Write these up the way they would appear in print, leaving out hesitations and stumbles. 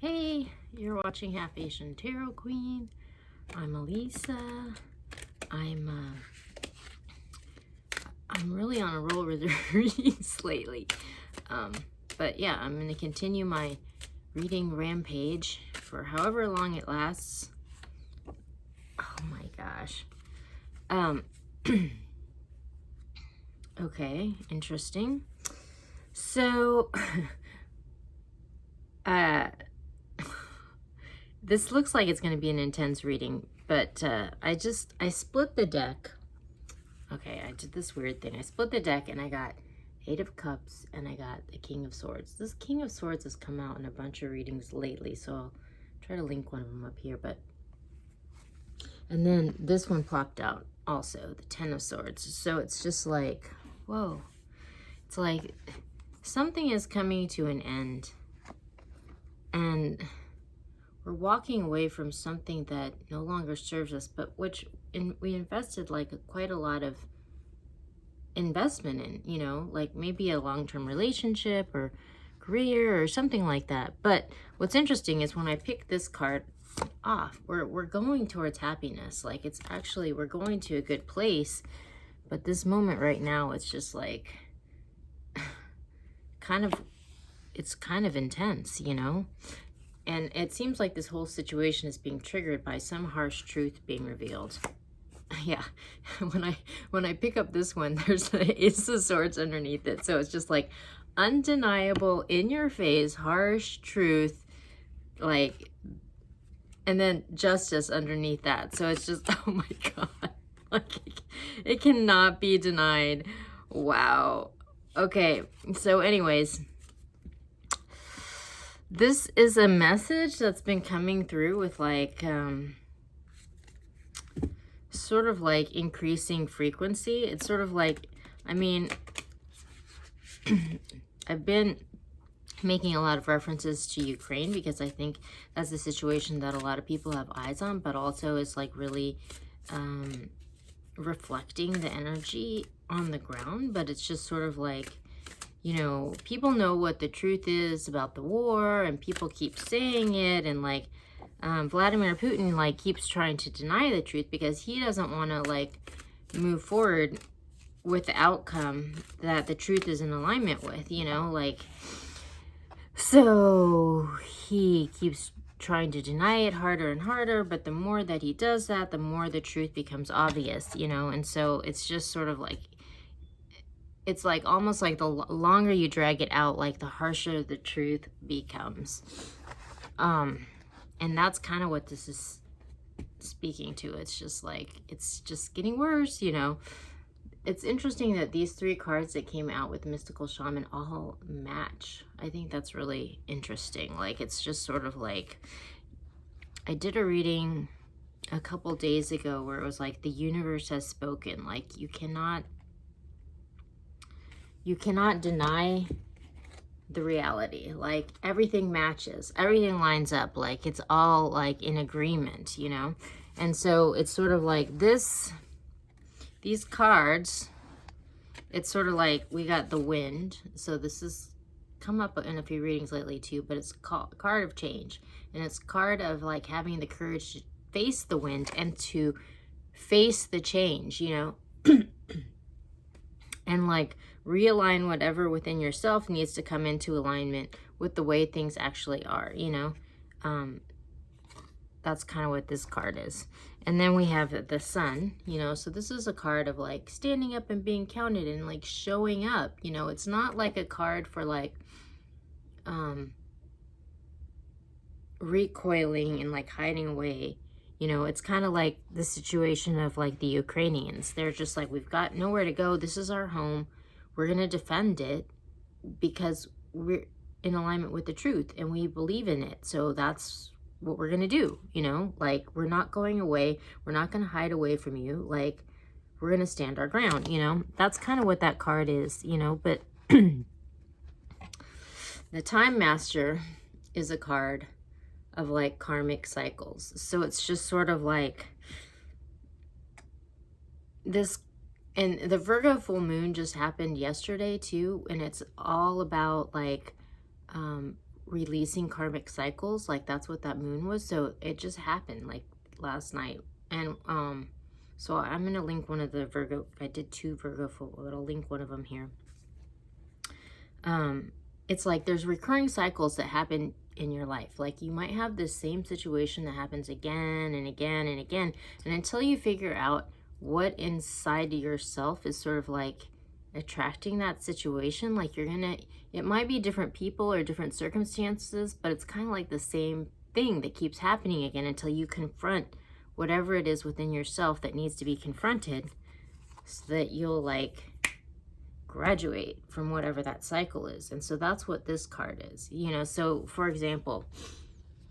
Hey, you're watching Half Asian Tarot Queen. I'm Elisa. I'm really on a roll with the readings lately. But yeah, I'm gonna continue my reading rampage for however long it lasts. Oh my gosh. Okay, interesting. So this looks like it's going to be an intense reading, but I split the deck. Okay, I did this weird thing. I split the deck and I got 8 of Cups and I got the King of Swords. This King of Swords has come out in a bunch of readings lately, so I'll try to link one of them up here. And then this one popped out also, the 10 of Swords. So it's just like, whoa. It's like something is coming to an end. And we're walking away from something that no longer serves us, but we invested like quite a lot of investment in, you know, like maybe a long-term relationship or career or something like that. But what's interesting is when I pick this card off, we're going towards happiness. Like it's actually, we're going to a good place. But this moment right now, it's just like it's kind of intense, you know? And it seems like this whole situation is being triggered by some harsh truth being revealed. Yeah, when I pick up this one, there's the Ace of Swords underneath it. So it's just like undeniable, in your face, harsh truth, like, and then justice underneath that. So it's just, oh my God, like it cannot be denied. Wow. Okay, so anyways, this is a message that's been coming through with like, sort of like increasing frequency. It's sort of like, I mean, I've been making a lot of references to Ukraine because I think that's the situation that a lot of people have eyes on, but also is like really reflecting the energy on the ground. But it's just sort of like, you know, people know what the truth is about the war and people keep saying it, and like Vladimir Putin like keeps trying to deny the truth because he doesn't want to like move forward with the outcome that the truth is in alignment with, you know, like, so he keeps trying to deny it harder and harder, but the more that he does that, the more the truth becomes obvious, you know. And so it's just sort of like, it's like almost like the longer you drag it out, like the harsher the truth becomes. And that's kind of what this is speaking to. It's just like, it's just getting worse, you know. It's interesting that these 3 cards that came out with Mystical Shaman all match. I think that's really interesting. Like, it's just sort of like, I did a reading a couple days ago where it was like, the universe has spoken. Like, you cannot deny the reality. Like, everything matches, everything lines up, like it's all like in agreement, you know. And so it's sort of like these cards, it's sort of like we got the Wind. So this has come up in a few readings lately too, but it's card of change, and it's card of like having the courage to face the wind and to face the change, you know. And like realign whatever within yourself needs to come into alignment with the way things actually are, you know. That's kind of what this card is. And then we have the Sun, you know. So this is a card of like standing up and being counted and like showing up, you know. It's not like a card for like recoiling and like hiding away. You know, it's kind of like the situation of like the Ukrainians. They're just like, we've got nowhere to go. This is our home. We're going to defend it because we're in alignment with the truth and we believe in it. So that's what we're going to do, you know? Like, we're not going away. We're not going to hide away from you. Like, we're going to stand our ground, you know? That's kind of what that card is, you know? But the Time Master is a card of like karmic cycles. So it's just sort of like this, and the Virgo full moon just happened yesterday too, and it's all about like releasing karmic cycles. Like that's what that moon was. So it just happened like last night. And so I'm going to link one of the Virgo. I did 2 Virgo full, but I'll link one of them here. It's like there's recurring cycles that happen in your life. Like you might have this same situation that happens again and again and again. And until you figure out what inside of yourself is sort of like attracting that situation, like it might be different people or different circumstances, but it's kind of like the same thing that keeps happening again until you confront whatever it is within yourself that needs to be confronted, so that you'll like graduate from whatever that cycle is. And so that's what this card is, you know. So for example,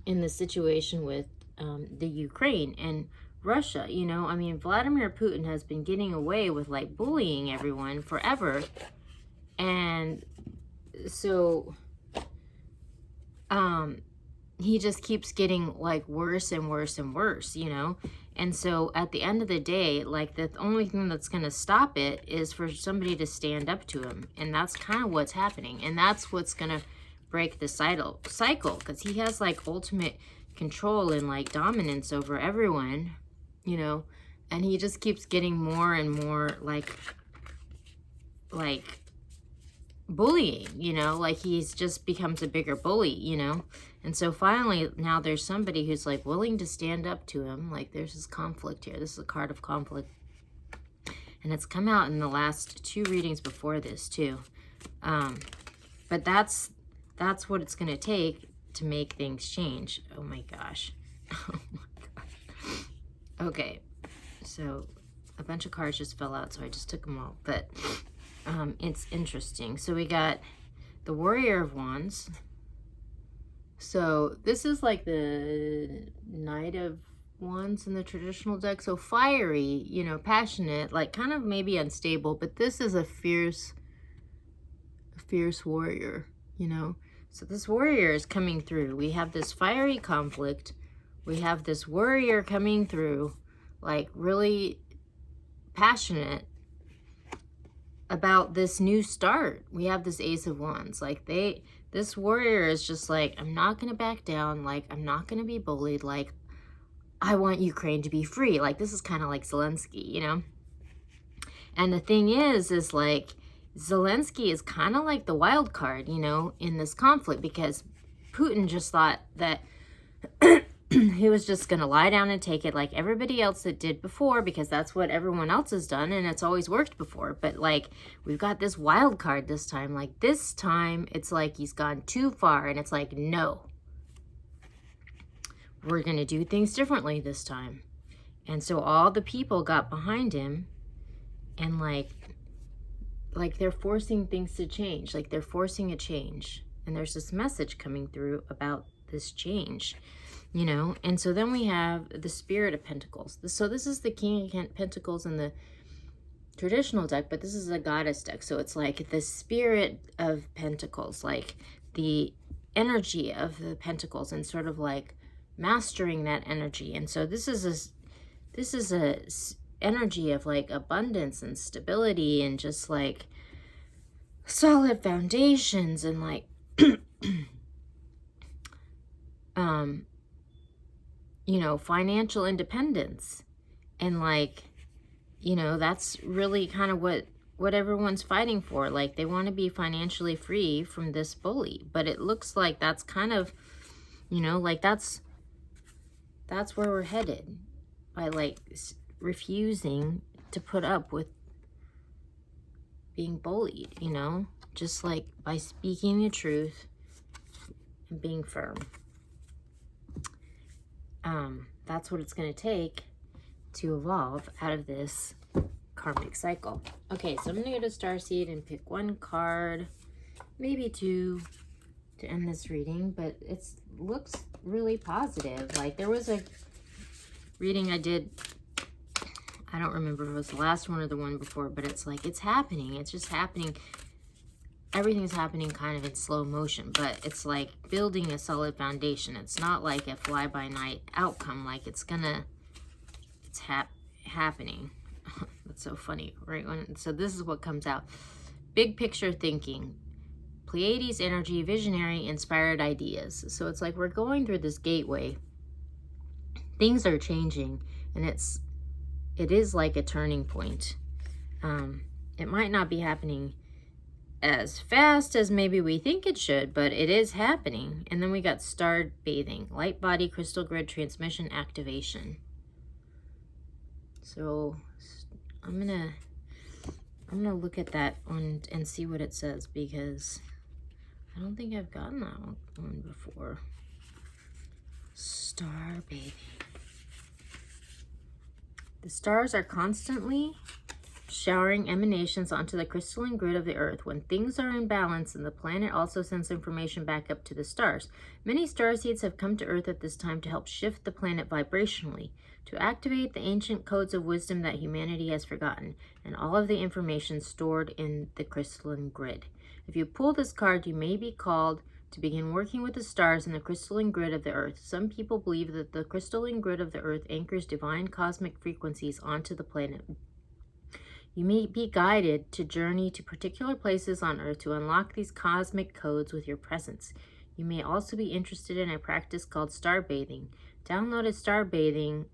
in the situation with the Ukraine and Russia, you know, I mean, Vladimir Putin has been getting away with like bullying everyone forever. And so he just keeps getting like worse and worse and worse, you know. And so at the end of the day, like the only thing that's going to stop it is for somebody to stand up to him. And that's kind of what's happening. And that's what's going to break the cycle, because he has like ultimate control and like dominance over everyone, you know. And he just keeps getting more and more like bullying, you know, like he's just becomes a bigger bully, you know. And so finally now there's somebody who's like willing to stand up to him. Like there's this conflict here. This is a card of conflict, and it's come out in the last 2 readings before this too. But that's what it's going to take to make things change. Oh my gosh. Oh my gosh. Okay, so a bunch of cards just fell out, so I just took them all. But it's interesting. So we got the Warrior of Wands. So this is like the Knight of Wands in the traditional deck. So fiery, you know, passionate, like kind of maybe unstable, but this is a fierce warrior, you know. So this warrior is coming through. We have this fiery conflict. We have this warrior coming through, like really passionate about this new start. We have this Ace of Wands. Like this warrior is just like, I'm not going to back down. Like, I'm not going to be bullied. Like, I want Ukraine to be free. Like, this is kind of like Zelensky, you know? And the thing is like, Zelensky is kind of like the wild card, you know, in this conflict, because Putin just thought that he was just going to lie down and take it like everybody else that did before, because that's what everyone else has done and it's always worked before. But like, we've got this wild card this time. Like this time, it's like he's gone too far, and it's like, no, we're going to do things differently this time. And so all the people got behind him, and like they're forcing things to change. Like they're forcing a change. And there's this message coming through about this change, you know. And so then we have the Spirit of Pentacles. So this is the King of Pentacles in the traditional deck, but this is a Goddess deck. So it's like the Spirit of Pentacles, like the energy of the Pentacles, and sort of like mastering that energy. And so this is a energy of like abundance and stability, and just like solid foundations, and like you know, financial independence. And like, you know, that's really kind of what everyone's fighting for. Like they want to be financially free from this bully. But it looks like that's kind of, you know, like that's where we're headed, by like refusing to put up with being bullied, you know, just like by speaking the truth and being firm. That's what it's going to take to evolve out of this karmic cycle. Okay, so I'm going to go to Starseed and pick 1 card, maybe 2, to end this reading, but it looks really positive. Like there was a reading I did, I don't remember if it was the last one or the one before, but it's like, it's happening. It's just happening. Everything's happening kind of in slow motion, but it's like building a solid foundation. It's not like a fly-by-night outcome. Like it's happening. That's so funny, right? So this is what comes out. Big picture thinking, Pleiades energy, visionary, inspired ideas. So it's like we're going through this gateway. Things are changing, and it is like a turning point. It might not be happening as fast as maybe we think it should, but it is happening. And then we got star bathing, light body, crystal grid, transmission, activation. So I'm gonna look at that one and see what it says, because I don't think I've gotten that one before. Star bathing. The stars are constantly showering emanations onto the crystalline grid of the earth. When things are in balance, and the planet also sends information back up to the stars. Many starseeds have come to earth at this time to help shift the planet vibrationally, to activate the ancient codes of wisdom that humanity has forgotten, and all of the information stored in the crystalline grid. If you pull this card, you may be called to begin working with the stars in the crystalline grid of the earth. Some people believe that the crystalline grid of the earth anchors divine cosmic frequencies onto the planet. You may be guided to journey to particular places on earth to unlock these cosmic codes with your presence. You may also be interested in a practice called star bathing. Download a star bathing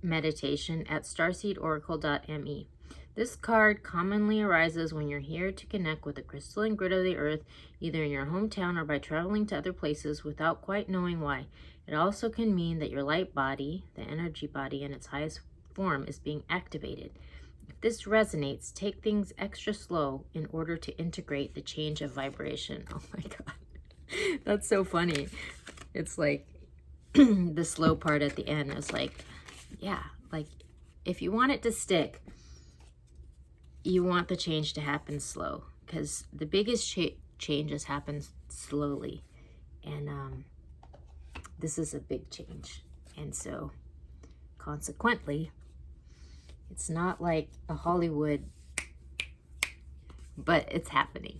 meditation at starseedoracle.me. This card commonly arises when you're here to connect with the crystalline grid of the earth, either in your hometown or by traveling to other places without quite knowing why. It also can mean that your light body, the energy body in its highest form, is being activated. If this resonates, take things extra slow in order to integrate the change of vibration. Oh my God, that's so funny. It's like the slow part at the end is like, yeah, like if you want it to stick, you want the change to happen slow, because the biggest changes happen slowly, and this is a big change, and so consequently it's not like a Hollywood, but it's happening.